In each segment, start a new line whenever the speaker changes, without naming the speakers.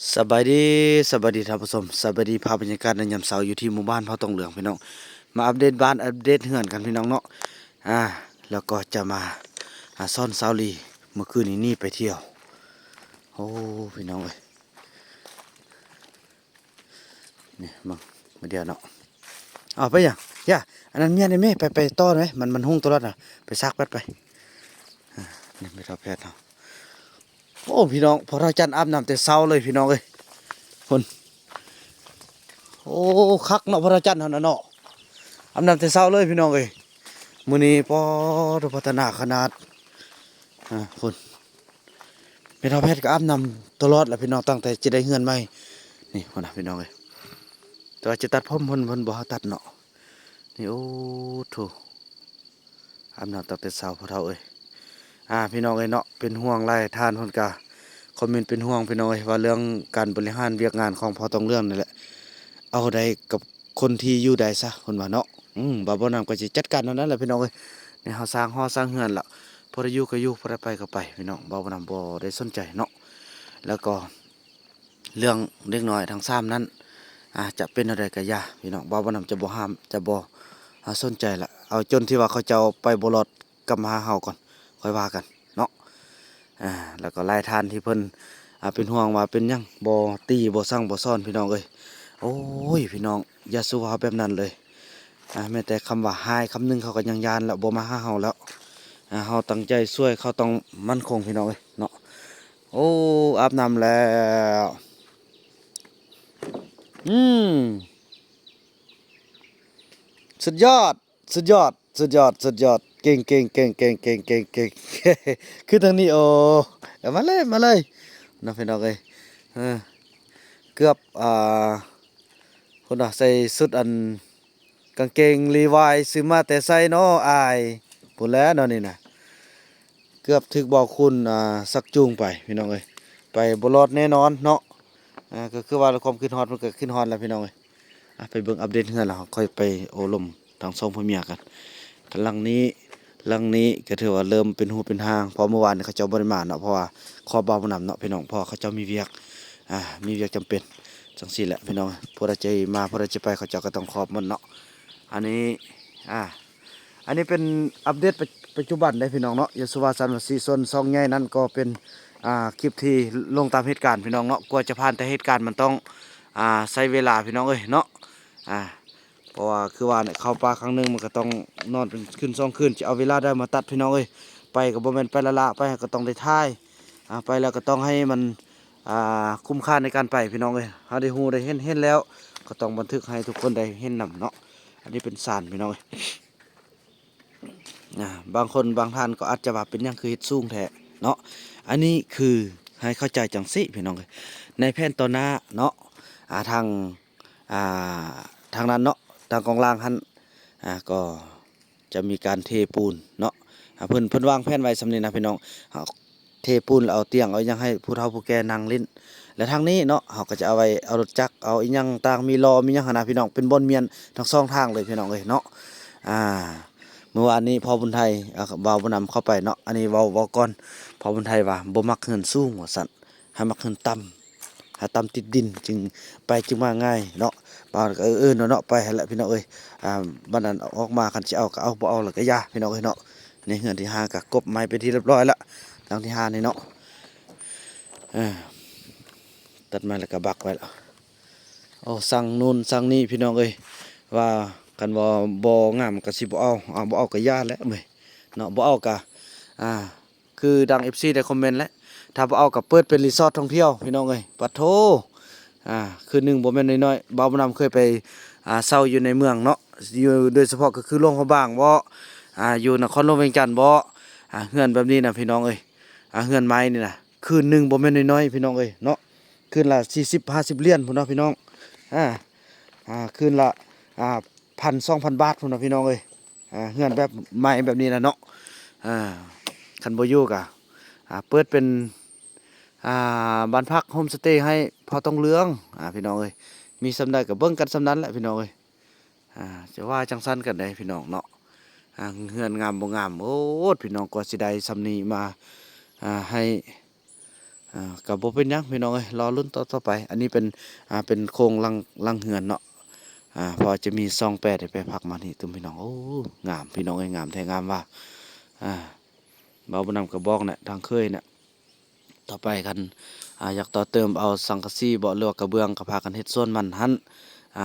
สบายดีท่านผู้ชมสบายดีภาพบรรยากาศในยามเช้าอยู่ที่หมู่บ้านพระตองเหลืองพี่น้องมาอัปเดตบ้านอัปเดตเฮือนกันพี่น้องเนาะแล้วก็จะมาซ่อนเสาลีเมื่อคืนนี้ไปเที่ยวโอ้พี่น้องเอ้ยนี่มาเดียวเนาะเอาไปยังย่าอันนั้นเมียนี่แม่ไปต้อนไหมมันหุ้งตัวละน่ะไปซักแป๊บไปนี่ไปทอแพทย์เนาะโอ้พี่น้องพอเราจันอาบน้ำแต่เช้าเลยพี่น้องเอ้ยคนโอ้คักเนาะพอเราจันเนาะอาบน้ำแต่เช้าเลยพี่น้องเอ้ยมื้อนี้พอพัฒนาขนาดคุณเป็นแพทย์ก็อาบน้ำตลอดแหละพี่น้องตั้งแต่จะได้เฮือนใหม่นี่คนนะพี่น้องเอ้ยแต่ว่าจะตัดผมเพิ่นบ่ให้ตัดเนาะนี่โอ้โถอาบน้ำตั้งแต่เช้าพอเท่าเอ้ยพี่น้องเอ้ยเนาะเป็นห่วงไล่ทานเพิ่นก็คอมเมนต์เป็นห่วงพี่น้องเอ้ยว่าเรื่องการบริหารเวียกงานของพอต้องเรื่องนี่แหละเอาได้กับคนที่อยู่ได้ซะเพิ่นว่าเนาะบ่นำก็สิจัดการเอานั้นแหละพี่น้องเอ้ยนี่เฮาสร้างสร้างเฮือนแล้วพอได้อยู่ก็อยู่พอได้ไปก็ไปพี่น้องบ่นำบ่ได้สนใจเนาะแล้วก็เรื่องเล็กน้อยทั้ง3นั้นจะเป็นอะไรก็อย่าพี่น้องบ่นำจะบ่ห้ามจะบ่สนใจละเอาจนที่ว่าเขาจะเอาไปบ่รอดกลับมาหาเฮาก่อนค่อยว่ากันเนาะแล้วก็รายทานที่เพิ่นเป็นห่วงว่าเป็นหยังบ่ตีบ่สั่งบ่ซ่อนพี่น้องเอ้ยโอ้ยพี่น้องอย่าสู้เฮาแบบนั้นเลยแม้แต่คำว่าหายคำหนึงเขาก็ยังยานแล้วบ่มาหาเฮาแล้วเฮาตั้งใจช่วยเขาต้องมั่นคงพี่น้องเอ้ยเนาะโอ้อาบน้ำแล้วอืมสุดยอดสุดยอดสุดยอดสุดยอดเก่งคือทางนี้โอ้เอามาเลยน้องพี่น้องเอ้ยเออเกือบคนน่ะใส่สุดอันกางเกงลีวายซื้อมาแต่ใส่เนาะอายพูดแล้วเนาะนี่นะเกือบถึกบอกคุณสักจูงไปพี่น้องเอ้ยไปบ่รอดแน่นอนเนาะก็คือว่าความขึ้นฮอดมันก็ขึ้นฮอดแล้วพี่น้องเอ้ยไปเบิ่งอัปเดตเฮือนแล้วค่อยไปโอ้ลมทางสองพ่อเมียกันหลังนี้ก็ถือว่าเริ่มเป็นหูเป็นหางเพราะเมื่อวานเขาเจ้าบ่ได้มาเนาะเพราะว่าขอบ่าวนำเนาะพี่น้องเพราะเขาเจ้ามีเวียกมีเวียกจำเป็นจังซี่แหละพี่น้องพวกเราจะมาพวกเราจะไปเขาเจ้าก็ต้องขอบมันเนาะอันนี้อ่าอันนี้เป็นอัปเดตปัจจุบันได้พี่น้องเนาะยศวาสันวสีส่วนซองใหญ่นั้นก็เป็นคลิปที่ลงตามเหตุการณ์พี่น้องเนาะกว่าจะผ่านแต่เหตุการณ์มันต้องใช้เวลาพี่น้องเอ้ยเนาะอ่าเพราะว่าคือว่าเนี่ยเข้าป่าครั้งหนึงมันก็ต้องนอนเป็นคืน2 คืนจะเอาเวลาได้มาตัดพี่น้องเอ้ยไปก็บ่แม่นไปละไปก็ต้องได้ท่ายไปแล้วก็ต้องให้มันคุ้มค่าในการไปพี่น้องเอ้ยเฮาได้ฮู้ได้เห็นแล้วก็ต้องบันทึกให้ทุกคนได้เห็นนำเนาะอันนี้เป็นสารพี่น้องเอ้ยบางคนบางท่านก็อาจจะว่าเป็นหยังคือเฮ็ดสูงแท้เนาะอันนี้คือให้เข้าใจจังสิพี่น้องเอ้ยในแผนต่อหน้าเนาะทางอ่าทางนั้นเนาะทางกองล่างหันก็จะมีการเทปูนเนาะเพิ่นวางแผนไว้สำนี้นะพี่น้องเทปูนแล้วเอาเตียงเอาหยังให้ผู้เฒ่าผู้แก่นั่งเล่นและทางนี้เนาะเขาก็จะเอาไว้เอารถจักรเอาอีหยังต่างมีล้อมีหยังหั่นน่ะพี่น้องเป็นบ่อนเมียนทั้งสองทางเลยพี่น้องเอ้ยเนาะอ่าเมื่อวานนี้พ่อบุญไทยบ่าวบุญนำเข้าไปเนาะอันนี้เว้าก่อนพ่อบุญไทยว่าบ่มักเฮือนสูงว่าซั่นให้มักเฮือนต่ำต่ำติดดินจึงมาง่ายเนาะบ่าวก็เนาะไปหั่นแหละพี่น้องเอ้ยบัดนั้นออกมาคันสิเอาก็เอาบ่เอาแล้วก็อย่าพี่น้องเอ้ยเนาะนี่เฮือนที่5ก็กบไม้เป็นที่เรียบร้อยแล้วหลังที่5นี่เนาะตัดไม้แล้วก็บักไว้แล้วโอ้สั่งนู่นสั่งนี่พี่น้องเอ้ยว่ากันบ่งามก็สิบ่เอาก็ย่าแล้วเว้ยเนาะบ่เอาก็คือดัง FC ได้คอมเมนต์แล้วถ้าบ่เอาก็เปิดเป็นรีสอร์ทท่องเที่ยวพี่น้องเอ้ยปัดโธคืนหนึงบ่แม่นน้อยๆบ่าวนำเคยไปเช่าอยู่ในเมืองเนาะอยู่โดยเฉพาะก็คือหลวงพระบางบ่อยู่นครหลวงเวียงจันทน์บ่เฮือนแบบนี้น่ะพี่น้องเอ้ยเฮือนไม้นี่น่ะคืนหนึงบ่แม่นน้อยๆพี่น้องเอ้ยเนาะคืนละ40-50เหรียญพุ่นเนาะพี่น้องอ่าคืนละ1,000-2,000 บาทพุ่นน่ะพี่น้องเอ้ยเฮือนแบบไม้แบบนี้น่ะเนาะอ่าคันบ่อยู่ก็เปิดเป็นบ้านพักโฮมสเตย์ให้พอต้องเรืองพี่น้องเอ้ยมีส่ำใดก็เบิ่งกันส่ำนั้นแหละพี่น้องเอ้ยจะว่าจังซั่นกันได้พี่น้องเนาะเฮือนงามบ่งามโอ้พี่น้องกว่าสิได้ส่ำนี้มาให้ ก็บ่เป็นหยังพี่น้องเอ้ยรอลุ้นต่อไปอันนี้เป็นโครงลังเฮือนเนาะพอจะมีซองแปดให้ไปพักมานี่ตุ้มพี่น้องโอ้งามพี่น้องเอ้ยงามแท้งามว่าอ่าเบาบ่นำกระบอกน่ะทางเคยน่ะต่อไปกันอยากต่อเติมเอาสังกะสีบ่หรือว่ากระเบื้องก็พากันเฮ็ดส่วนมันหั่น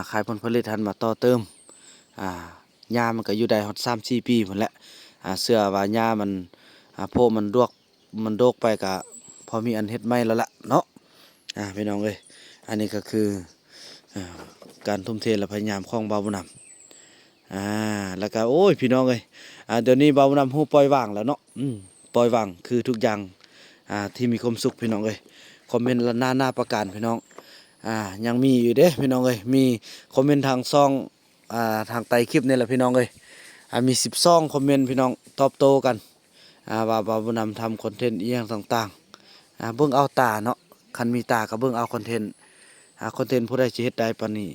ขายผลผลิตหั่นมาต่อเติมอ่าหญ้ามันก็อยู่ได้ฮอด3-4 ปีพุ่นแหละเชื่อว่าหญ้ามันโพมันมันโดกไปก็พอมีอันเฮ็ดใหม่แล้วล่ะเนาะพี่น้องเอ้ยอันนี้ก็คืออ่าการทุ่มเทและพยายามของเบาบุญนำแล้วก็โอ้ยพี่น้องเอ้ยเดี๋ยวนี้เบาบุญนำฮู้ปล่อยวางแล้วเนาะปล่อยวางคือทุกอย่างที่มีความสุขพี่น้องเอ้ยคอมเมนต์ละหน้าประการพี่น้องยังมีอยู่เด้พี่น้องเอ้ยมีคอมเมนต์ทางซ่องทางใต้คลิปนี่แหละพี่น้องเอ้ยมี10ซ่องคอมเมนต์พี่น้องตอบโต้กันว่าเบาบุญนำทำคอนเทนต์อีหยังต่างๆเบิ่งเอาตาเนาะคันมีตาก็เบิ่งเอาคอนเทนต์คอนเทนต์ผู้ใดสิเฮ็ดได้ปานนี้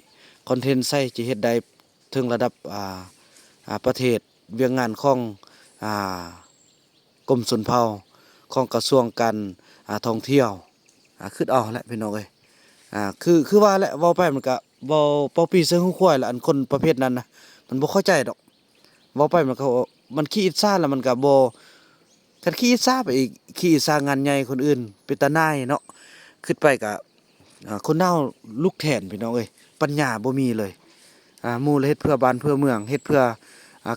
คอนเทนต์ใช้สิเฮ็ดได้ถึงระดับประเทศเวียงงานของกรมชลเผ่าของกระทรวงการท่องเที่ยวคิดเอาแหละพี่น้องเอ้ยคือว่าแหละเว้าไปมันก็เว้าเป่าปีเสือฮู้ควายละอันคนประเภทนั้นนะมันบ่เข้าใจดอกเว้าไปมันขี้อิจฉาแล้วมันก็บ่คันขี้อิจฉาไปอีกขี้อิจฉางานใหญ่คนอื่นเป็นตาหน่ายเนาะคิดไปก็คนเฮาลุกแทนพี่น้องเอ้ยปัญญาบ่มีเลยหมู่เฮ็ดเพื่อบ้านเพื่อเมืองเฮ็ดเพื่อ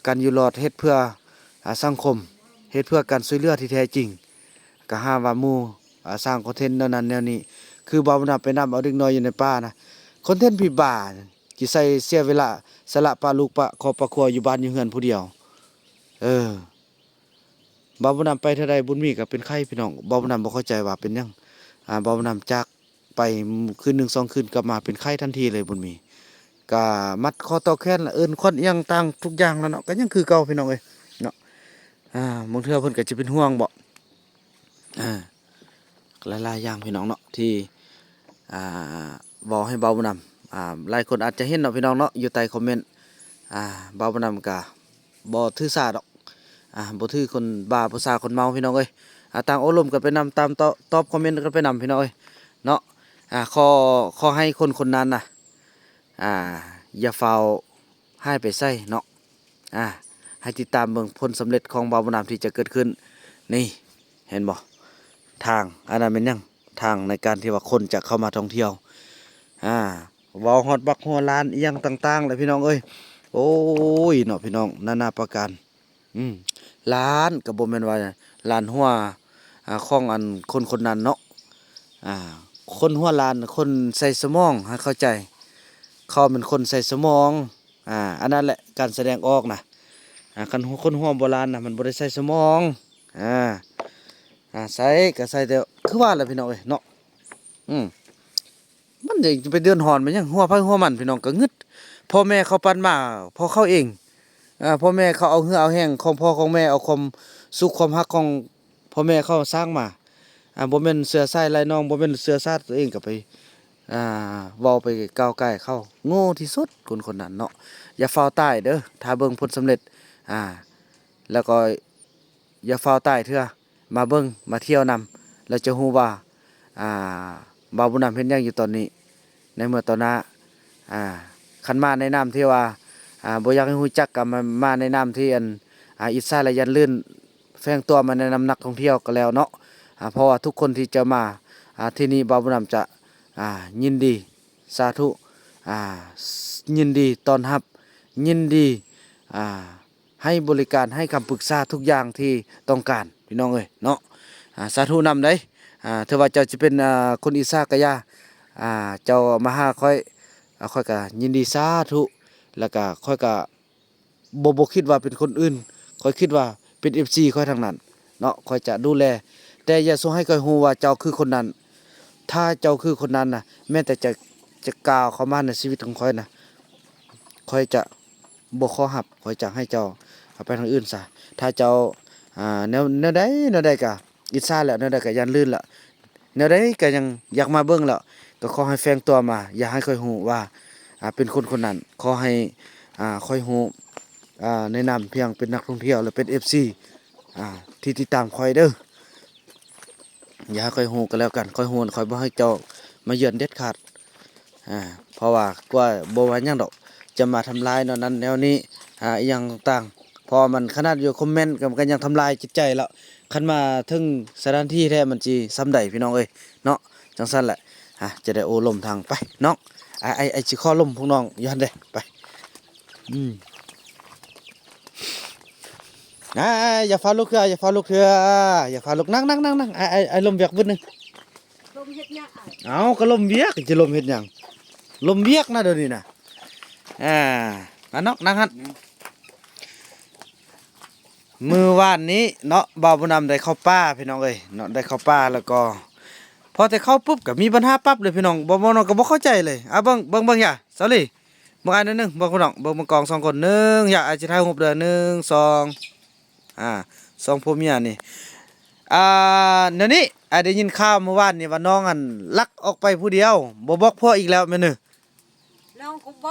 การอยู่รอดเฮ็ดเพื่อสังคมเฮ็ดเพื่อการช่วยเหลือที่แท้จริงก็หาว่าหมู่สร้างคอนเทนต์แนวนั้นแนวนี้คือบ่นำไปนำเอาเด็กน้อยอยู่ในป่านะคอนเทนต์พี่บ้าสิใส่เสียเวลาสละปลาลูกปลาครอบครัวอยู่บ้านอยู่เฮือนผู้เดียวบ่นำไปเท่าใดบุญมีก็เป็นไข้พี่น้องบ่นำบ่เข้าใจว่าเป็นหยังบ่นำจากไปคืน1 2คืนกลับมาเป็นไข้ทันทีเลยบุญมีก็มัดคอต่อแขนละเอิ้นคอนอีหยังต่างทุกอย่างแล้วเนาะก็ยังคือเก่าพี่น้องเอ้ยเนาะบางเทื่อเพิ่นก็สิเป็นห่วงบ่หลายๆอย่างพี่น้องเนาะที่บอกให้เบาบ่นำหลายคนอาจจะเห็นเนาะพี่น้องเนาะอยู่ใต้คอมเมนต์เบาบ่นำก็บ่ถือสาดอกบ่ถือคนบ้าผู้สาคนเมาพี่น้องเอ้ยต่างอบรมกันไปนำตามตอบคอมเมนต์กันไปนำพี่น้องเอ้ยเนาะขอให้คนนั้นน่ะอย่าเฝ้าให้ไปใส่เนาะให้ติดตามเบิ่งผลสำเร็จของเบาบ่นำที่จะเกิดขึ้นนี่เห็นบ่ทางอันนั้นเป็นหยังทางในการที่ว่าคนจะเข้ามาท่องเที่ยวเว้าฮอดบักฮัวลานอีหยังต่างๆเลยพี่น้องเอ้ยโอ้ยเนาะพี่น้องนาประการล้านก็บ่แม่นว่าล้านหัวของอันคนนั้นเนาะคนหัวล้านคนใส่สมองให้เข้าใจเขาเป็นคนใส่สมองอันนั้นแหละการแสดงออกนะคันคนหัวโบราณน่ะมันบ่ได้ใส่สมองใส่ก็ใส่แต่คือว่าแหละพี่น้องเอ้ยเนาะมันจะไปเดือนหอนมันยังหัวไผหัวมันพี่น้องก็งึดพ่อแม่เขาปั้นมาพอเขาเองพ่อแม่เขาเอาเหือเอาแห้งของพ่อของแม่เอาความสุขความรักของพ่อแม่เขาสร้างมาบ่แม่นเสือสายลายน้องบ่แม่นเสือชาติตัวเองก็ไปเว้าไปก้าวไก่เข้าโง่ที่สุดคนนั้นเนาะอย่าฟ้าวตายเด้อถ้าเบิ่งผลสำเร็จแล้วก็อย่าฟ้าวตายเถื่อมาเบิ่งมาเที่ยวนำแล้วจะฮู้ว่าบ่าวบุญนำเฮ็ดหยังอยู่ตอนนี้ในเมื่อตอนหน้าคันมาในนามที่ว่าบ่อยากให้ฮู้จักก็มาในนามที่อิจฉาและยันลื่นแฝงตัวมาในนำนักท่องเที่ยวก็แล้วเนาะเพราะว่าทุกคนที่จะมาที่นี่บ่าวบุญนำจะยินดีสาธุยินดีต้อนรับยินดีให้บริการให้คำปรึกษาทุกอย่างที่ต้องการพี่น้องเอ้ยเนาะสาธุนำได้ถือว่าเจ้าจะเป็นคนอีสานกะยาเจ้ามาหาค่อยก็ยินดีสาธุแล้วก็ค่อยก็บ่คิดว่าเป็นคนอื่นค่อยคิดว่าเป็น FC ค่อยทางนั้นเนาะค่อยจะดูแลแต่อย่าส่งให้ค่อยฮู้ว่าเจ้าคือคนนั้นถ้าเจ้าคือคนนั้นน่ะแม้แต่จะกล่าวเข้ามาในชีวิตของค่อยน่ะค่อยจะบ่ขอรับค่อยจะให้เจ้าไปทางอื่นซะถ้าเจ้าแนวใดก็อิจฉาแล้วแนวใดก็ยันลื่นละแนวใดก็ยังอยากมาเบิ่งแล้วก็ขอให้แฝงตัวมาอย่าให้ค่อยฮู้ว่าเป็นคนนั้นขอให้ค่อยฮู้แนะนำเพียงเป็นนักท่องเที่ยวหรือเป็น FC ที่ติดตามค่อยเด้อ อย่าค่อยฮู้ก็แล้วกันค่อยฮู้ค่อยบ่ให้เจ้ามาเยือนเด็ดขาดเพราะว่ากว่าบ่ว่าหยังดอกจะมาทำลายแนวนั้นแนวนี้อีหยังต่างๆพอมันขนาดอยู่คอมเมนต์ก็ยังทำลายจิตใจแล้วคันมาถึงสถานที่แท้มันสิซ้ำใดพี่น้องเอ้ยเนาะจังซั่นแหละจะได้โอ้ลมทางไปน้องไอ้สิขอลมพวกน้องอยู่หั่นเด้ไปอย่าฟ้าลุกเถอะอย่าฟ้าลุกเถอะอย่าฟ้าลุกนั่งไอ้ลมเวียกบึ้ดนึง
ลมเฮ็ดหยัง
เอาก็ลมเวียกจะลมเฮ็ดหยังลมเวียกนะเดี๋ยวนี้นะน้องนั่งฮัดมือวานนี้เนาะบ่าวบุญนำได้เข้าป่าพี่น้องเอ้ยเนาะได้เข้าป่าแล้วก็พอแต่เข้าปุ๊บก็มีปัญหาปั๊บเลยพี่น้องบ่น้องก็บ่เข้าใจเลยเบิ่งอย่าสอรี่เบิ่งอันนึงเบิ่งพี่น้องเบิ่งกอง2คน1อย่าอาจสิถ่ายรูปเด้อ1 2 2ผัวเมียนี่เดี๋ยวนี้ได้ยินข่าวเมื่อวานนี่ว่าน้องลักออกไปผู้เดียวบ่บอกพ่ออีกแล้วแม่น
น้องก็บ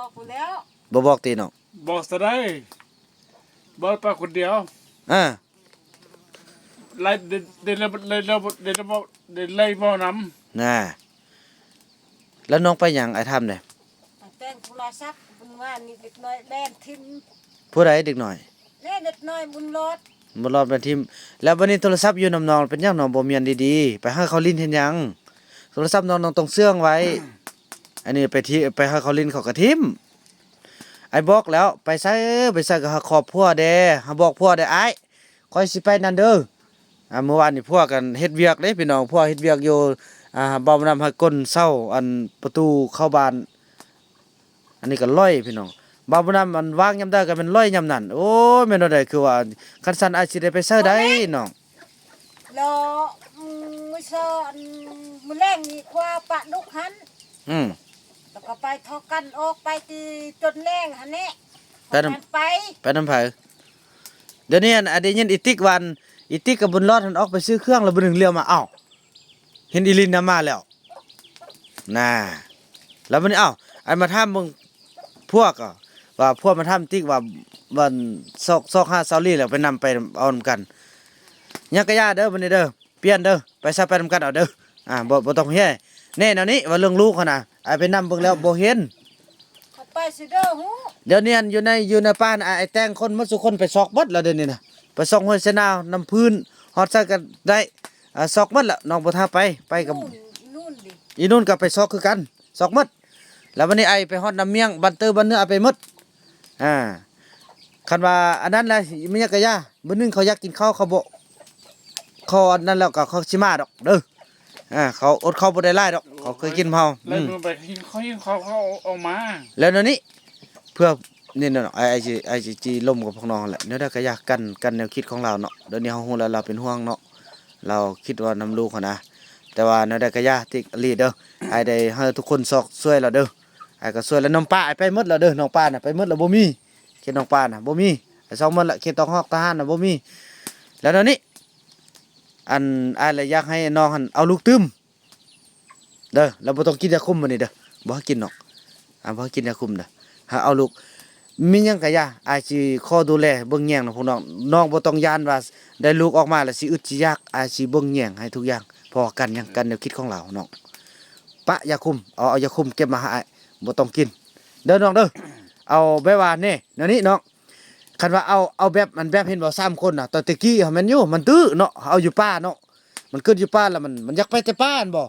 อกกูแล้ว
บ่บอกติน้อง
บอกซะได้บอกไปคนเดียวไล่เดินบ่นำ
แล้วน้องไปหยังไอ้ทำเนี่ย
แต่งโทรศัพท์บุญว่านี่เด็กน้อยแล่นทิม
ผู้ใดเด็กน้อย
แล่นเด็กน้อยบุญรอด
เป็นทีมแล้ววันนี้โทรศัพท์อยู่นำน้องเป็นหยังน้องบ่เมียนดีๆไปให้เขาลิ้นเฮ็ดหยังโทรศัพท์น้องต้องเสื่องไว้อันนี้ไปให้เขาลิ้นเขากระทิมไอ้บอกแล้วไปใส่กับครอบครัวเด้หาบอกพ่อได้อ้ายค่อยสิไปนั่นเด้อเมื่อวานนี่พวกกันเฮ็ดเวียกเด้พี่น้องพวกเฮ็ดเวียกอยู่บ่นำให้ก้นเซาอันประตูเข้าบ้านอันนี้ก็ร้อยพี่น้องบ่นำมันวางยามใดก็เป็นร้อยยามนั้นโอ้ยแม่นบ่ได้คือว่าคันซั่นอาจสิได้ไปเซอได้น้อง
รอมื้อเช้ามื้อแรงนี่กว่าปะดุกหันแล้วก็ไปทอกันออกไปที่จนแรงหั่นแหละไปนำ
ไผเดี๋ยวนี้ได้ยินอีติ๊กกับบุญรอดมันออกไปซื้อเครื่องแล้วบ่นึงเลี้ยวมาอ้าวเห็นอีลินนำมาแล้วแล้วมันไอ้มาถามมึงพวกว่าพวกมาถามติ๊กว่าวันซอก5ซาลี่แล้วไปนำไปเอานำกันยักกะยาเด้อบัดนี้เด้อเปลี่ยนเด้อไปซะไปนำกันเอาเด้อบ่ต้องแย่แน่แนวนี้ว่าเรื่องลูกเขาน่ะไอ้ไปนำเบิ่งแล้วบ่เห็น
เขาไปสิเด้อฮู้
เดี๋ยวนี้อยู่ในป่าไอ้แต่งคนหมดทุกคนไปซอกเบิดแล้วเดี๋ยวนี้น่ะไปซอกห้วยเสนาวน้ำพื้นฮอดใส่กันได้ซอกหมดแล้วน้องบ่ท่าไปกับ
นู่นดิ
อีนู่นก็ไปซอกคือกันซอกหมดแล้ววันนี้ไอไปฮอดน้ำเมียงบันเตอร์บันเนื้อเอาไปหมดคันว่าอันนั้นแหละมีหยังกะยามื้อนึงเขาอยากกินข้าวเขาบ่เขาอันนั้นแล้วก็เขาสิมาดอกเด้อเขาอดข้าวบ่ได้หลายดอกเขาเคยกินเผา
แล้วมึงไปกินเขาเอามา
แล้วนั่นนี่เพื่อนี่เนาะไอ้จีล่มกับพวกน้องแหละเดี๋ยวได้ก็อยากกันแนวคิดของเราเนาะเดี๋ยวนี้เฮาฮู้แล้วเราเป็นห่วงเนาะเราคิดว่านำลูกเขานะแต่ว่าเดี๋ยวได้ก็ยากติลีเด้อไอ้ได้ให้ทุกคนซอกช่วยเราเด้อไอ้ก็ช่วยแล้วน้องป้าไอ้ไปหมดแล้วเด้อน้องป้าน่ะไปหมดแล้วบ่มีเขตน้องป้าน่ะบ่มีไอ้2หมดละเขตต้องฮอกทหารน่ะบ่มีแล้วตอนนี้ไอ้เลยอยากให้น้องเอาลูกตึมเด้อแล้วบ่ต้องกินยาคุมมื้อนี้เด้อบ่ให้กินหรอกบ่ให้กินยาคุมเด้อหาเอาลูกมีหยังกะยาอาจสิขอดูแลเบิ่งแยงพวกน้องบ่ต้องย่านว่าได้ลูกออกมาแล้วสิอึดสิยากอาจสิเบิ่งแยงให้ทุกอย่างพอกันหยังกันแนวคิดของเราน้องปะยาคุมเอายาคุมเก็บมาให้บ่ต้องกินเด้อน้องเด้อเอาแบบว่านี่แนวนี้น้องคันว่าเอาแบบมันแบบเห็นบ่3คนน่ะตอนตะกี้มันอยู่มันตื้อเนาะเอาอยู่ป่าเนาะมันเกิดอยู่ป่าแล้วมันอยากไปแต่ป่าอันบ่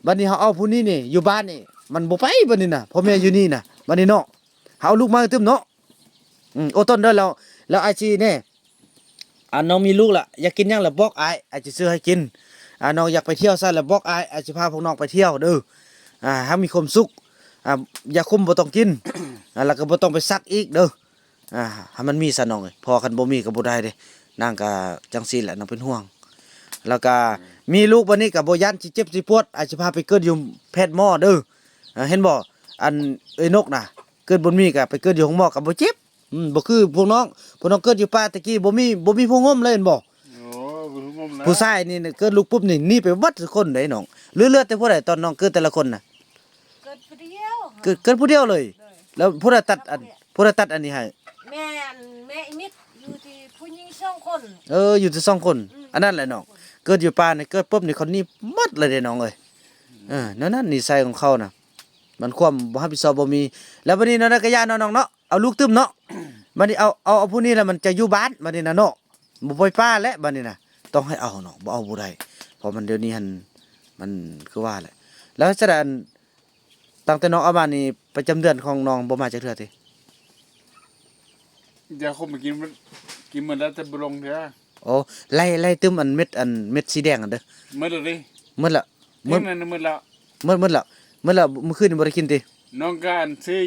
บัดนี้เฮาเอาผู้นี้นี่อยู่บ้านนี่มันบ่ไปบัดนี้น่ะพ่อแม่อยู่นี่น่ะบัดนี้เนาะเฮาลูกมาตึมเนาะโอ้ต้นเด้อแล้วไอจีเนี่ยน้องมีลูกละอยากกินหยังละบอกไอจะซื้อให้กินน้องอยากไปเที่ยวซะละบอกไอจะพาพวกน้องไปเที่ยวเด้อให้มีความสุขอย่าคุมบ่ต้องกินแล้วก็บ่ต้องไปซักอีกเด้อให้มันมีซะน้องเอ้ยพอคันบ่มีก็บ่ได้เด้นางก็จังซี่แหละน้องเป็นห่วงแล้วก็มีลูกบัดนี้ก็บ่ยันสิเจ็บสิปวดอาจสิพาไปเกิดอยู่แพทย์หมอเด้อเห็นบ่เอ้ยนกน่ะเกิดบ่มีก็ไปเกิดอยู่ห้องหมอก็บ่เจ็บบ่คือพวกน้องเกิดอยู่ป่าตะกี้บ่มีผู้งมเลยเห็นบ่ผู้ชายนี่เกิดลูกปุ๊บนี่ไปวัดทุกคนได้น้องเลือดแต่ผู้ใดตอนน้องเกิดแต่ละคนน่ะ
เกิดผู้เดียว
เกิดผู้เดียวเลยแล้วผู้ใดตัดอันนี้ให้
แม่อีมิดอยู่ที่ผู้หญิง2คน
อยู่ที่2คนอันนั้นแหละน้อง เกิดอยู่ป่านี่เกิดปุ๊บนี่เขานี่หมดเลยเด้น้องเอ้ยนั่นนิสัยของเขาน่ะมันความบ่รับผิดชอบบ่มี แล้วบัดนี้เนาะก็ย่าเนาะน้องเนาะเอาลูกตึ้มเนาะบัดนี้เอาผู้นี้แล้วมันจะอยู่บ้านบัดนี้น่ะเนาะบ่ปล่อยป้าแล้วบัดนี้น่ะต้องให้เอาเนาะบ่เอาบ่ได้เพราะมันเดี๋ยวนี้มันคือว่าแหละแล้วแสดงตั้งแต่น้องเอามานี่ประจำเดือนของน้องบ่มาจักเทื่อติ
อย่าคมกินมันแล้วจะบลงเถอะ
โอ้ไล่ตึมอันเม็ดสีแดงอันเด้อ
เมื่อไร
หมดละหม
เมื่อ
ด
นั้นเมื่อแล้ว
หมดละเมื่อคืนนี่บ่ได้กินติ
น้องการซื้อ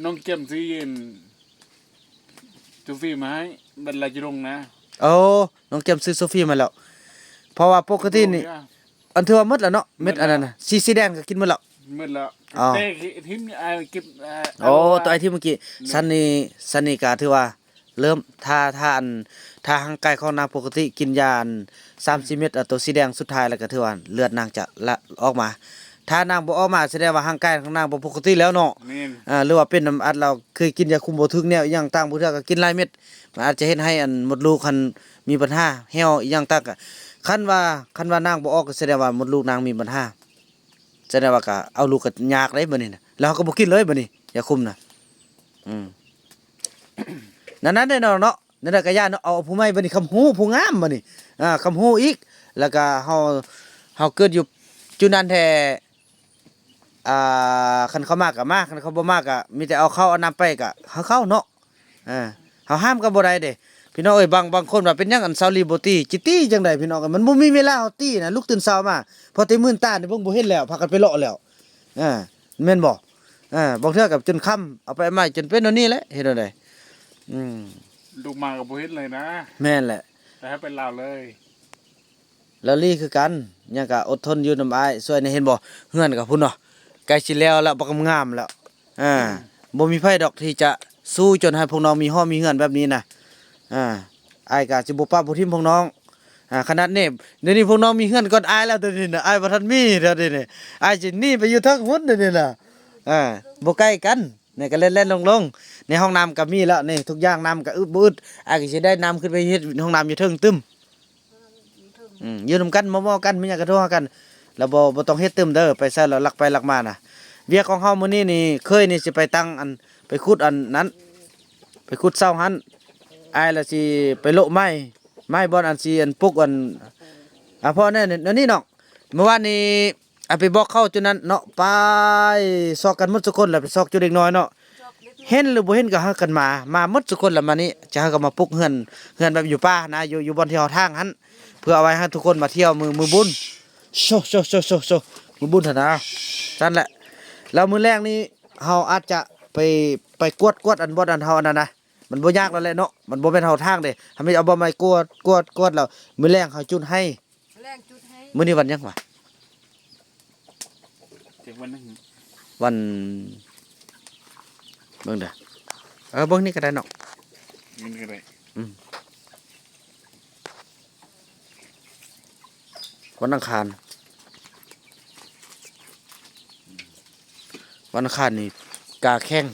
น้องเก็มซื้อยืนจูฟี่มาให้บรรลัยจะลงนะ
โอ้น้องแก้มซื้อโซฟีมาแล้วเพราะว่าปกตินี่อันถือว่าหมดแล้วเนาะเม็ดอันนั้นน่ะสีแดงก็กินหมดแล้ว
เมื่อแล้ว
อ๋อ
เต้ทิมไอ้เก็บ
โอ้ตัวไอ้ที่เมื่อกี้ซันนี่ก็ถือว่าเริ่มถ้าร่างกายของนางปกติกินยาอัน30 เม็ดตัวสีแดงสุดท้ายแล้วก็ถือว่าเลือดนางจะละออกมา ถ้านางบ่ออกมาแสดงว่าร่างกายของนางบ่ปกติแล้วเนาะ
นี่
หรือว่าเป็นน้ำอัดเราเคยกินยาคุมบ่ถึกแนวอีหยังต่างผู้เทื่อก็กินหลายเม็ดมันอาจจะเฮ็ดให้อันมดลูกคันมีปัญหาเหี่ยวอีหยังต่างก็คันว่านางบ่ออกก็แสดงว่ามดลูกนางมีปัญหาแสดงว่าก็เอาลูกก็ยากเลยบัดนี้น่ะแล้วเขาก็บ่กินเลยบัดนี้ยาคุมน่ะอืม นั้นได้เนาะนั่นน่ะก็ย่าเนาะเอาผู้ใหม่บัดนี้คำฮู้ผู้งามบัดนี้คำฮู้อีกแล้วก็เฮาเกิดอยู่จุดนั้นแท้คันเขามากก็มาคันเขาบ่มากก็มีแต่เอาเข้าเอาน้ำไปก็เฮาเข้าเนาะเฮาห้ามก็บ่ได้เด้พี่น้องเอ้ยบางคนว่าเป็นหยังอันเซาลีบ่ตีจิตีจังได๋พี่น้องมันบ่มีเวลาเฮาตีนะลุกตื่นเช้ามาพอแต่มื่นตานี่เบิ่งบ่เห็นแล้วพากันไปเลาะแล้วแม่นบ่บางเทื่อก็จนค่ำเอาไปไม้จนเป็นอันนี้แหละเฮ็ดจั่งใด
ลูกมากับโบเฮ็ดเลยนะ
แม่นแหละ
แต่ให้เป็นลาวเลย
แล้วลี่คือกันยังก็อดทนอยู่นำอ้ายช่วยในเห็นบ่เฮือนกับพุ่นเนาะใกล้สิแล้วแล้วบ่งามแล้วบ่มีไผดอกที่จะสู้จนให้พวกน้องมีห้อมีเฮือนแบบนี้นะอ้ายก็สิบ่ปะบ่ทิ่มพวกน้องขนาดนี้เดี๋ยวนี้พวกน้องมีเฮือนก่อนอ้ายแล้วเดี๋ยวนี้น่ะอ้ายบ่ทันมีเดี๋ยวนี้อ้ายสิหนีไปอยู่ทางพุ่นเดี๋ยวนี้น่ะบ่ใกล้กันนี่ก็เล่นๆลงๆในห้องน้ำก็มีแล้วนี่ทุกอย่างน้ำก็อึดบ่อึดอ้ายก็สิได้น้ำขึ้นไปเฮ็ดห้องน้ำอยู่เทิงตึมอยู่นำกันมอกันมีหยังก็โทรหากันแล้วบ่ต้องเฮ็ดตึมเด้อไปซะแล้วลักไปลักมาน่ะเวียกของเฮามื้อนี้นี่เคยนี่สิไปตั้งอันไปขุดอันนั้นไปขุดเสาหันอ้ายละสิไปโละไม้บ่อนอันสิอันปลุกอันพ่อแน่นี่น้องเมื่อวานนี้ไปบอกเขาจุดนั้นเนาะไปซอกกันหมดทุกคนแล้วไปซอกจุดเด็กน้อยเนาะเห็นหรือบ่เห็นก็หากันมาหมดทุกคนแล้วมานี่จะหากันมาปลุกเฮือนแบบอยู่ป่านะอยู่บนที่เฮาทางหันเพื่อเอาไว้ให้ทุกคนมาเที่ยวมือบุญโชมือบุญเถอะนะนั่นแหละแล้วมื้อแรกนี้เฮาอาจจะไปกวดอันบ่อันเฮาอันนั้นนะมันบ่ยากแล้วแหละเนาะมันบ่แม่นเฮาทางเด้ถ้าไม่เอาบ่ไม้กวดแล้วมื้อแรกเฮาจุดให้
แรงจุดให้
มื้อนี้วันหยังวะ
เจ็บวันนึง
วันเบิ่งเด้อเบิ่งนี่ก็ได้เนาะ
มันก็ได้
วันอังคารนี่กาแข้ง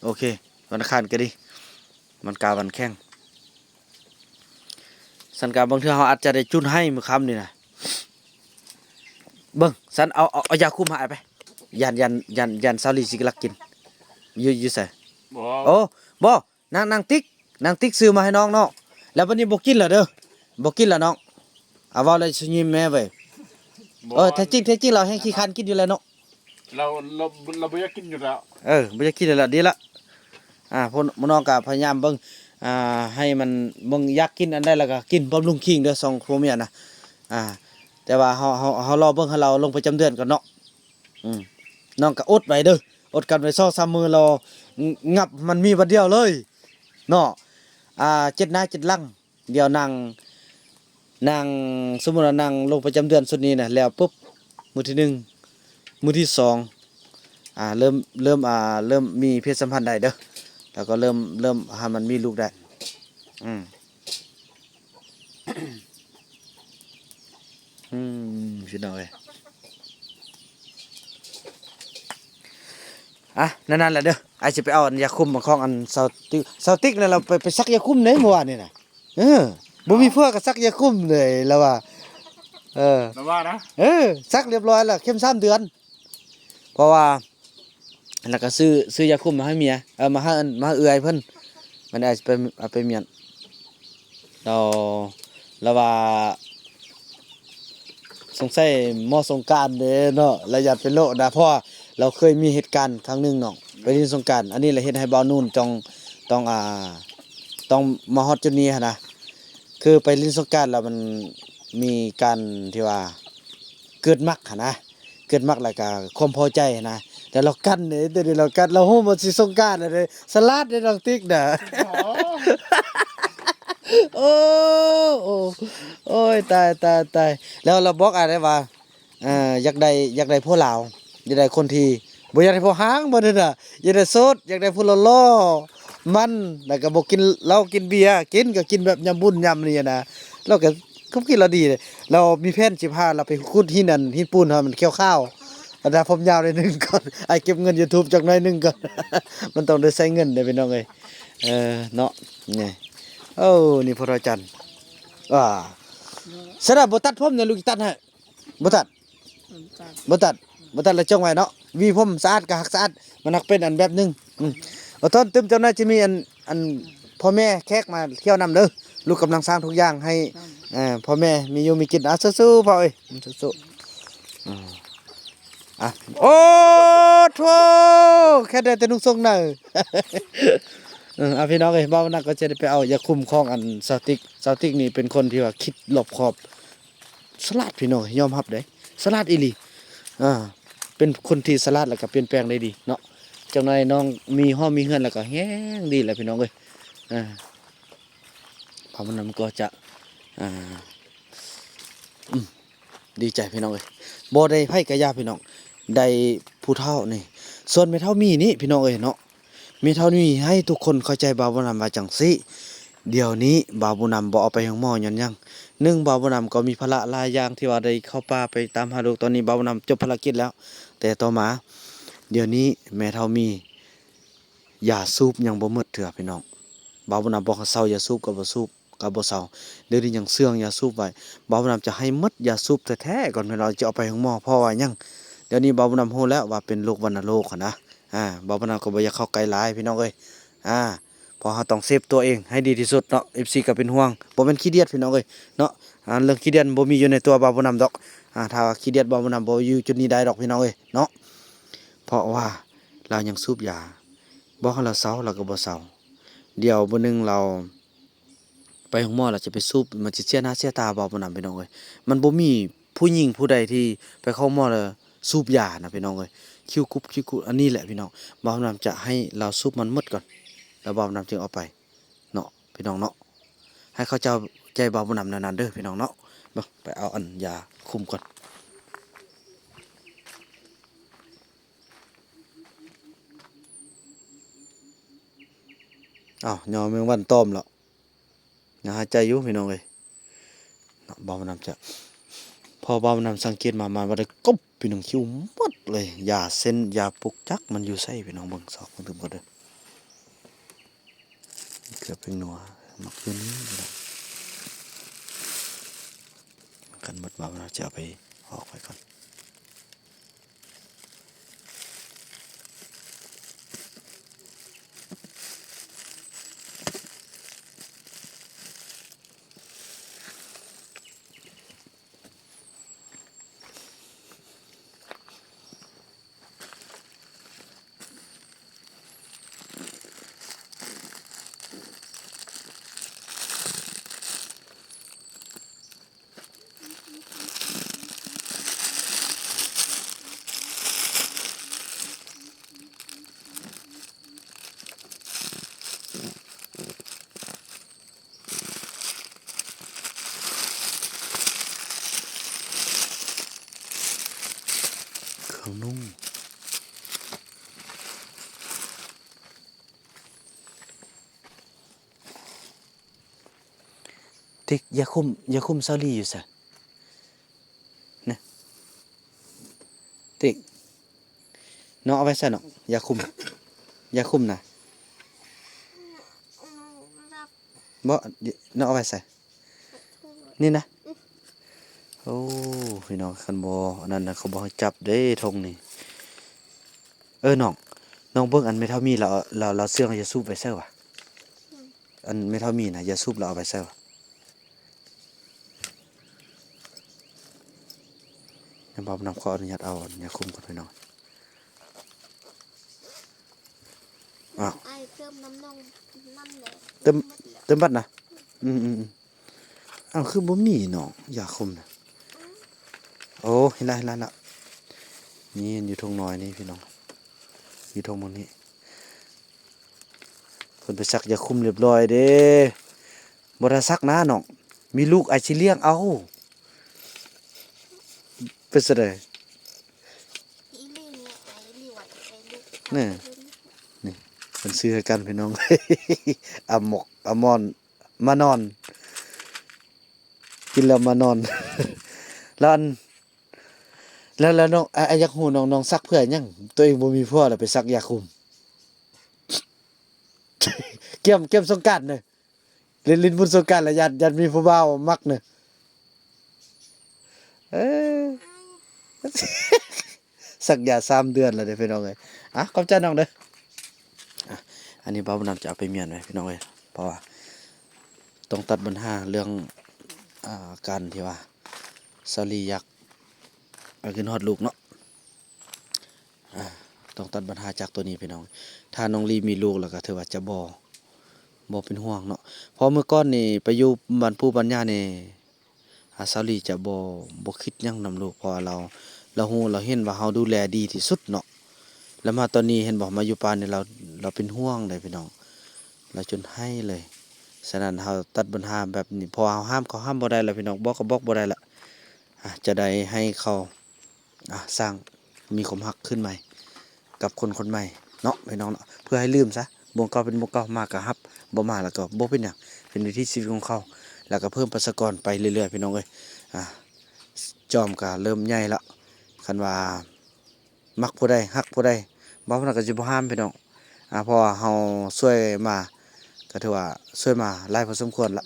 โอเควันอังคารก็ดีมันกาวันแข้งสันกาบางเทื่อเฮาอาจจะได้จุนให้มื้อค่ำนี่นะเบิ่งสันเอายาคุมหายไปยันซาลีสิกลักกินอยู่ไส
บ่
โอ้บ่นางติ๊กซื้อมาให้น้องเนาะแล้ววันนี้บ่กินเหรอเด้อบ่กินแล้วน้องเอาเว้าเลยสิยิ้มแม่เว้ยแท้จริงเราแห้งขี้คันกินอยู่แล้วเนาะ
เราไม่อยากกินอยู่แล้ว
บ่จะกินแล้วล่ะดีละพวกน้องก็พยายามเบิ่งให้มันเบิ่งอยากกินอันใดแล้วก็กินบำรุงคิงเด้อสองผัวเมียนะแต่ว่าเฮารอเบิ่งให้เราลงประจำเดือนก่อนเนาะน้องก็อดไว้เด้ออดกันไว้2-3มื้อรองับมันมีวันเดียวเลยเนาะ7 หน้า 7 หลังเดี๋ยวนางสมมุติว่านางลงประจำเดือนสุดนี้น่ะแล้วปุ๊บมื้อที่1มื้อที่2เริ่มมีเพศสัมพันธ์ได้เด้อแล้วก็เริ่มให้มันมีลูกได้พี่น้องเอ้ยนั่นแหละเด้อไอ้สิไปเอาอันยาคุมของอันเซาติกแล้วเราไปซักยาคุมได้เมื่อวานนี่น่ะ บ่มีพวกก็ซักยาคุมเลยแล้วว่าเออ
แต่ว่านะ
ซักเรียบร้อยแล้วเข้ม3 เดือนเพราะว่าแล้วก็ซื้อยาคุมมาให้เมียมาเอื้อยเพิ่นมันอาจจะไปเอาไปเมียนเราแล้วว่าสงสัยมอสงกรานต์เด้เนาะแล้วอย่าเป็นโรคนะเพราะว่าเราเคยมีเหตุการณ์ครั้งหนึงเนาะไปเล่นสงกรานต์อันนี้แหละเฮ็ดให้บ่าวนู่นต้องต้องมาฮอดจุดนี้หันนะคือไปเล่นสงกรานต์แล้วมันมีการที่ว่าเกิดมักหันนะเกิดมักแล้วก็ความพอใจหั้นนะแต่เรากั้นเด้เดี๋ยวนี้เรากั้นเราฮู้ว่าสิสงกรานต์แล้วเด้สลัดเด้น้องติ๊กน่ะ โอ้โอ้โอ้ยตายแล้วเราบอกอะไรว่าอยากได้ผู้ลาวอยากได้คนที่บ่อยากได้ผู้หางบ่นั่นน่ะอยากได้โสดอยากได้ผู้หล่อๆมันแล้วก็บ่กินเหล้ากินเบียร์กินก็กินแบบยำบุญยำนี่นะเราก็เขาคิดเราดีเลยเรามีแผนสิพาเราไปขุดหินนั่นหินปูนให้มันเขียวข้าวอันนั้นผมยาวหน่อยหนึงก่อนไอ้เก็บเงิน YouTube จักหน่อยหนึงก่อน มันต้องได้ใช้เงินเด้อพี่น้องเอ้ยเนาะนี่โอ้นี่พระจันทร์สระบ่ตัดผมเนี่ยลูกตัดให้บ่ตัดบ่ตัดแล้วจงไว้เนาะวีผมสะอาดก็หักสะอาดมันหักเป็นอันแบบหนึงบ่ตอนตึมเจ้าหน้าจะมีอันพ่อแม่แขกมาเที่ยวนำเด้อลูกกำลังสร้างทุกอย่างให้พ่อแม่มีอยู่มีกินสู้ๆพ่อเอ้ยสู้ๆโอ้โธ่แค่ได้แต่นุ่งทรงน่ะ พี่น้องเอ้ยบ่าวนักก็จะได้ไปเอายาคุมของอันซาวติกนี่เป็นคนที่ว่าคิดรอบคอบสลัดพี่น้องยอมรับเด้สลัดอีหลีเป็นคนที่สลัดแล้วก็เปลี่ยนแปลงได้ดีเนาะจังไดน้องมีห้องมีเฮือนแล้วก็แฮงดีแหละพี่น้องเอ้ยพอมันนั้นก็จะดีใจพี่น้องเอ้ยบ่ได้ไผกะยาพี่น้องได้ผู้เฒ่านี่ส่วนแม่เฒ่ามีนี่พี่น้องเอ้ยเนาะมีเท่านี้ให้ทุกคนเข้าใจบาวบุญนำมาจังสิเดี๋ยวนี้บาวบุญนำบ่เอาไปห้องหมอย้อนยังบาวบุญนำก็มีภาระหลายอย่างที่ว่าได้เข้าป่าไปตามหาลูกตอนนี้บาวบุญนำจบภารกิจแล้วแต่ต่อมาเดี๋ยวนี้แม่เฒ่ามียาสูบยังบ่หมดเถื่อพี่น้องบาวบุญนำบอกให้เซายาสูบก็บ่สูบก็บ่เซาเดี๋ยวนี้ยังเสื่องยาสูบไว้บาวบุญนำจะให้หมดยาสูบแท้ๆก่อนเวลาจะเอาไปห้องหมอเพราะว่ายังเดี๋ยวนี้บาวบุญนำฮู้แล้วว่าเป็นโรควัณโรคนะบ่าวบุญนำก็บ่อยากเข้าใกล้หลายพี่น้องเอ้ยเพอเราต้องเซฟตัวเองให้ดีที่สุดเนาะ FC ก็เป็นห่วงบ่แม่นขี้เดียดพี่น้องเอ้ยเนาะเรื่องขี้เดียดบ่มีอยู่ในตัวบ่าวบุญนำดอกถ้าขี้เดียดบ่าวบุญนำบ่อยู่จุดนี้ได้ดอกพี่น้องเอ้ยเนาะเพราะว่าเรายังสูบยาบ่ให้เราเซาเราก็บ่เซาเดี๋ยวมื้อนึงเราไปห้องหมอเราจะไปสูบมันสิเสียหน้าเสียตาบ่าวบุญนำพี่น้องเอ้ยมันบ่มีผู้หญิงผู้ใดที่ไปเข้าหมอแล้วสูบยานะพี่น้องเอ้ยคิวกุบอันนี้แหละพี่น้องบ่าวนำจะให้เราซุปมันหมดก่อนแล้วบ่าวนำจึงเอาไปเนาะพี่น้องเนาะให้เขาเจ้าใจบ่าวนำนานๆเด้อพี่น้องเนาะไปเอาอันยาคุมก่อนยอมเมืองวันต้อมแล้วอย่าหายใจอยู่พี่น้องเอ้ยเนาะบ่าวนำจะพอบ่าวนำสังเกตมาบ่ได้กบพี่น้องคิวหมดเลยยาเส้นยาปลุกจักมันอยู่ไสพี่น้องเบิ่งซอกเบิ่งถึงบ่เด้อเกือบเป็นหนัวมักอยู่นี้กันหมดบ่าวเราจะเอาไปออกไปก่อนเครื่องนุ่งติ๊กยาคุมซาลีอยู่ซะนะติ๊กน้องเอาไว้ซะเนาะยาคุมนะบ่น้องเอาไว้ใส่ นี่นะโอ้พี่น้องคันบ่อันนั้นน่ะเขาบ่ให้จับเด้ธงนี่น้องเบิ่งอันไม่เท่ามีเราเสื่องอย่าสูบไปเซ่วะอันไม่เท่ามีนะอย่าสูบเราเอาไปเซ่วยังบ่นำขออนุญาตเอาอย่าคุมก่อนพี่น้องอ้าว
ไอ้เติมน้ำนองน้ำแหละ
เติม
หดแล้ว
เติมบัตรนะอ้าวคือบ่มีน้องอย่าคุมนะโอ้เห็นละนี่อยู่ทงน้อยนี่พี่น้องอยู่ทงหมองนี้เพิ่นไปซักอย่าคุมเรียบร้อยเด้บ่ได้ซักนะน้องมีลูกอาจสิเลี้ยงเอาเป็นซะเด้อ
อีลี่เนี่ยไอ้ลี่ไหวไอ้ลูก
นี่ เพิ่นซื้อให้กันพี่น้อง อะหมกอะมอนมานอน กินแล้วมานอน แล้วอันแล้วน้องอยากฮู้น้องซักเพื่อหยังตัวเองบ่มีผัวแล้วไปซักยาคุม เกี่ยมสงกรานต์เด้อเล่นบุญสงกรานต์แล้วญาติมีผู้บ่าวมักเด้อเออ สักยา3 เดือนแล้วเด้อพี่น้องเอ้ยอ่ะขอบใจน้องเด้ออ่ะอันนี้บ่าวนำจะเอาไปเมียนไว้พี่น้องเอ้ยเพราะว่าต้องตัดปัญหาเรื่องการที่ว่าสาลีอยากเอาขึ้นฮอดลูกเนาะต้องตัดปัญหาจากตัวนี้พี่น้องถ้าน้องลีมีลูกแล้วก็ถือว่าจะบ่เป็นห่วงเนาะเพราะเมื่อก่อนนี่ไปอยู่บ้านปู่บ้านย่านี่สาลีจะบ่คิดหยังนำลูกเพราะว่าเราฮู้เราเห็นว่าเฮาดูแลดีที่สุดเนาะแล้วมาตอนนี้เห็นบอกมาอยู่ป่านนี่เราเป็นห่วงเลยพี่น้องเราจนให้เลยฉะนั้นเฮาตัดปัญหาแบบนี้พอเฮาห้ามเขาห้ามบ่ได้แล้วพี่น้องบอกก็บอกบ่ได้ละจะได้ให้เขาสร้างมีความรักขึ้นใหม่กับคนใหม่เนาะพี่น้องเนาะเพื่อให้ลืมซะบ่เก่าเป็นบ่เก่ามาก็ฮับบ่มาแล้วก็บ่เป็นหยังเป็นวิถีชีวิตของเขาแล้วก็เพิ่มประชากรไปเรื่อยๆพี่น้องเอ้ยจอมก็เริ่มใหญ่ละคันว่ามักผู้ใดฮักผู้ใดบ่มันก็สิบ่ห้ามพี่น้องเพราะว่าเฮาช่วยมาก็ถือว่าช่วยมาหลายพอสมควรละ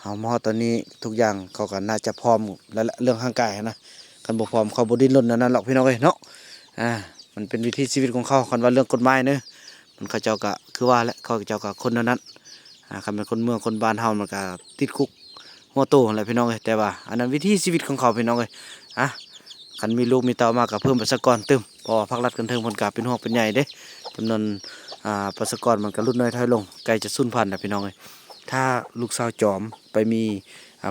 เฮามาฮอดตอนนี้ทุกอย่างเขาก็น่าจะพร้อมแล้วเรื่องร่างกายนะคันบ่พร้อมเขาบ่ดิ้นรนนั่นหรอกพี่น้องเอ้ยเนาะมันเป็นวิถีชีวิตของเขาคันว่าเรื่องกฎหมายเด้อมันเขาเจ้าก็คือว่าแหละเขาเจ้าก็คนนั้นคันเป็นคนเมืองคนบ้านเฮามันก็ติดคุกหัวโตนั่นแหละพี่น้องเอ้ยแต่ว่าอันนั้นวิถีชีวิตของเขาพี่น้องเอ้ยคันมีลูกมีเต้ามาก็เพิ่มประชากรตึมเพราะว่าภาครัฐกันเทิงเพิ่นก็เป็นห่วงเป็นใยเด้จำนวนประชากรมันก็ลดน้อยถอยลงใกล้จะสูญพันธุ์แล้วพี่น้องเอ้ยถ้าลูกสาวจอมไปมี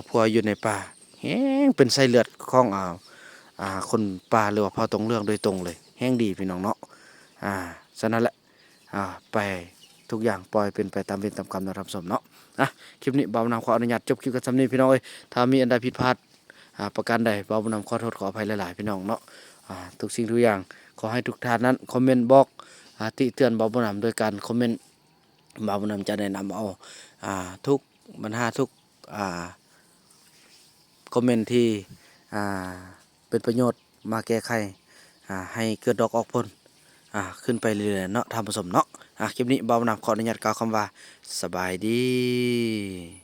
ผัวอยู่ในป่าแฮงเป็นไส้เลือดของคนป่าหรือว่าเผ่าตรงเรื่องโดยตรงเลยแห้งดีพี่น้องเนาะฉะนั้นแหละไปทุกอย่างปล่อยเป็นไปตามเวรตามกรรมนะครับสมเนาะคลิปนี้บ่าวนำขออนุญาตจบคลิปกันสำนี้พี่น้องเอ้ยถ้ามีอันใดผิดพลาดประการใดบ่าวนำขอโทษขออภัยหลายๆพี่น้องเนาะทุกสิ่งทุกอย่างขอให้ทุกท่านนั้นคอมเมนต์บอกติเตือนบ่าวนำโดยการคอมเมนต์บ่าวนำจะแนะนำเอาทุกปัญหาทุกคอมเมนต์ที่เป็นประโยชน์มาแก้ไขให้เกิดดอกออกผลขึ้นไปเรื่อยๆเนาะทำผสมเนาะคลิปนี้บ่าวนำขออนุญาตกล่าวคำว่าสบายดี